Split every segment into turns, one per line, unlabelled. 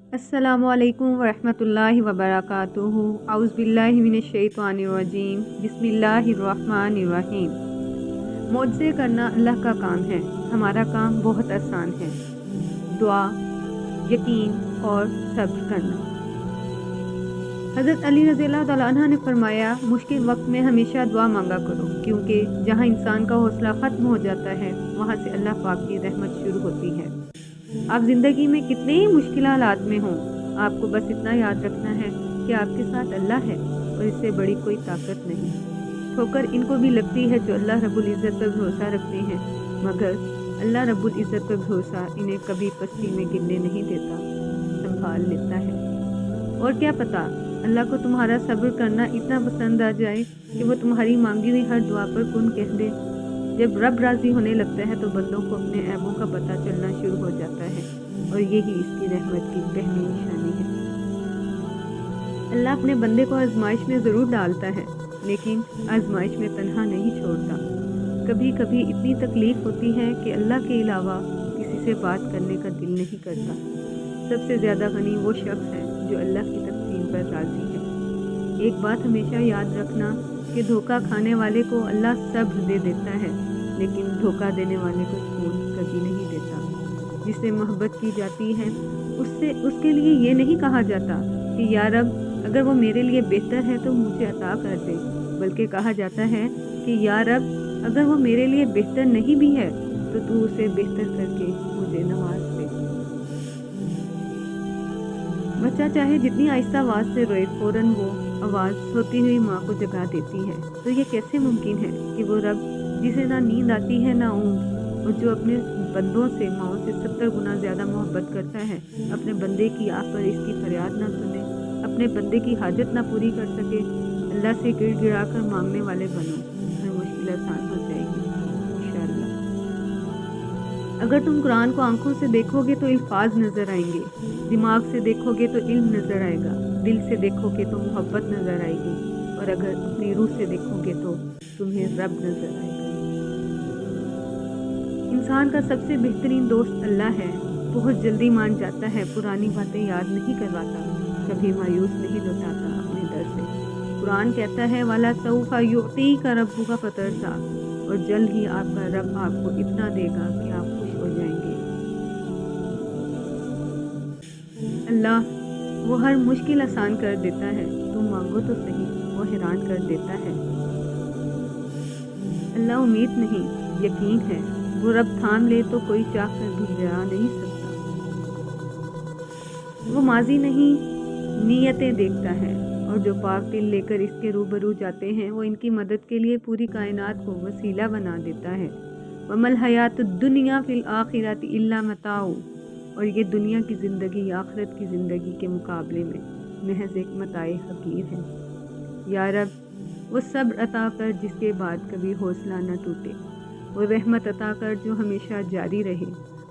अस्सलामु अलैकुम वरहमतुल्लाहि वबरकातुहू। औज़ु बिल्लाहि मिनश्शैतानिर्रजीम। बिस्मिल्लाहिर्रहमानिर्रहीम। मुझसे करना अल्लाह का काम है, हमारा काम बहुत आसान है। दुआ, यकीन और सब्र करना। हज़रत अली रज़ियल्लाहु तआला अन्हु ने फरमाया, मुश्किल वक्त में हमेशा दुआ मांगा करो, क्योंकि जहाँ इंसान का हौसला ख़त्म हो जाता है वहाँ से अल्लाह पाक की रहमत शुरू होती है। आप ज़िंदगी में कितने ही मुश्किल हालात में हों, आपको बस इतना याद रखना है कि आपके साथ अल्लाह है और इससे बड़ी कोई ताकत नहीं। ठोकर इनको भी लगती है जो अल्लाह रब्बुल इज़्ज़त पर भरोसा रखते हैं, मगर अल्लाह रब्बुल इज़्ज़त पर भरोसा इन्हें कभी पस्ती में गिरने नहीं देता, संभाल लेता है। और क्या पता अल्लाह को तुम्हारा सब्र करना इतना पसंद आ जाए कि वो तुम्हारी मांगी हुई हर दुआ पर कुन कह दे। जब रब राज़ी होने लगता है तो बंदों को अपने ऐबों का पता चलना शुरू हो जाता है, और यही इसकी रहमत की पहली निशानी है। अल्लाह अपने बंदे को आजमाइश में ज़रूर डालता है, लेकिन आजमाइश में तन्हा नहीं छोड़ता। कभी कभी इतनी तकलीफ़ होती है कि अल्लाह के अलावा किसी से बात करने का दिल नहीं करता। सबसे ज़्यादा गनी वो शख्स है जो अल्लाह की तक़सीम पर राज़ी है। एक बात हमेशा याद रखना कि धोखा खाने वाले को अल्लाह सब्र दे देता है, लेकिन धोखा देने वाले को सुकून कभी नहीं देता। जिससे मोहब्बत की जाती है उसके लिए ये नहीं कहा जाता कि या रब अगर वो मेरे लिए बेहतर है तो मुझे अता कर दे, बल्कि कहा जाता है कि या रब अगर वो मेरे लिए बेहतर नहीं भी है तो तू उसे बेहतर करके मुझे नवाज दे। बच्चा चाहे जितनी आहिस्ता आवाज़ से रोए, फ़ौरन वो आवाज़ सोती हुई माँ को जगा देती है। तो ये कैसे मुमकिन है कि वो रब जिसे ना नींद आती है ना ऊँघ, और जो अपने बंदों से माओ से 70 गुना ज़्यादा मोहब्बत करता है, अपने बंदे की आह पर इसकी फरियाद ना सुने, अपने बंदे की हाजत ना पूरी कर सके। अल्लाह से गिड़गिड़ा कर मांगने वाले बनो, हर मुश्किल आसान हो जाएगी इंशाअल्लाह। अगर तुम कुरान को आंखों से देखोगे तो अल्फाज नज़र आएंगे, दिमाग से देखोगे तो इल्म नज़र आएगा, दिल से देखोगे तो मोहब्बत नज़र आएगी, और अगर अपनी रूह से देखोगे तो तुम्हें रब नज़र आएगा। इंसान का सबसे बेहतरीन दोस्त अल्लाह है। बहुत जल्दी मान जाता है, पुरानी बातें याद नहीं करवाता, कभी मायूस नहीं लौटाता अपने दर से। कुरान कहता है वाला सौफा युअतीका रब्बुका फतरदा, और जल्द ही आपका रब आपको इतना देगा कि आप खुश हो जाएंगे। अल्लाह वो हर मुश्किल आसान कर देता है, तुम मांगो तो सही, वो हैरान कर देता है। अल्लाह उम्मीद नहीं यकीन है, वो रब थाम ले तो कोई चाह कर भी गिरा नहीं सकता। वो माजी नहीं नीयतें देखता है, और जो पाक दिल लेकर इसके रूबरू जाते हैं वो इनकी मदद के लिए पूरी कायनात को वसीला बना देता है। वमल हयात दुनिया फिल आखिरत इल्ला मताऊ, और ये दुनिया की ज़िंदगी आखिरत की ज़िंदगी के मुकाबले में महज एक मताए हकीर है। या रब वो सब्र अता कर जिसके बाद कभी हौसला न टूटे, वो रहमत अता कर जो हमेशा जारी रहे,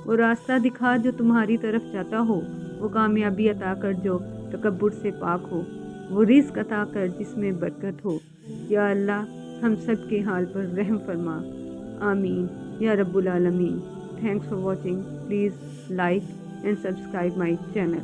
वो रास्ता दिखा जो तुम्हारी तरफ जाता हो, वो कामयाबी अता कर जो तकब्बुर से पाक हो, वो रिज़्क़ अता कर जिसमें बरकत हो। या अल्लाह हम सब के हाल पर रहम फरमा, आमीन या रब्बुल आलमीन। Thanks for watching. Please like and subscribe my channel.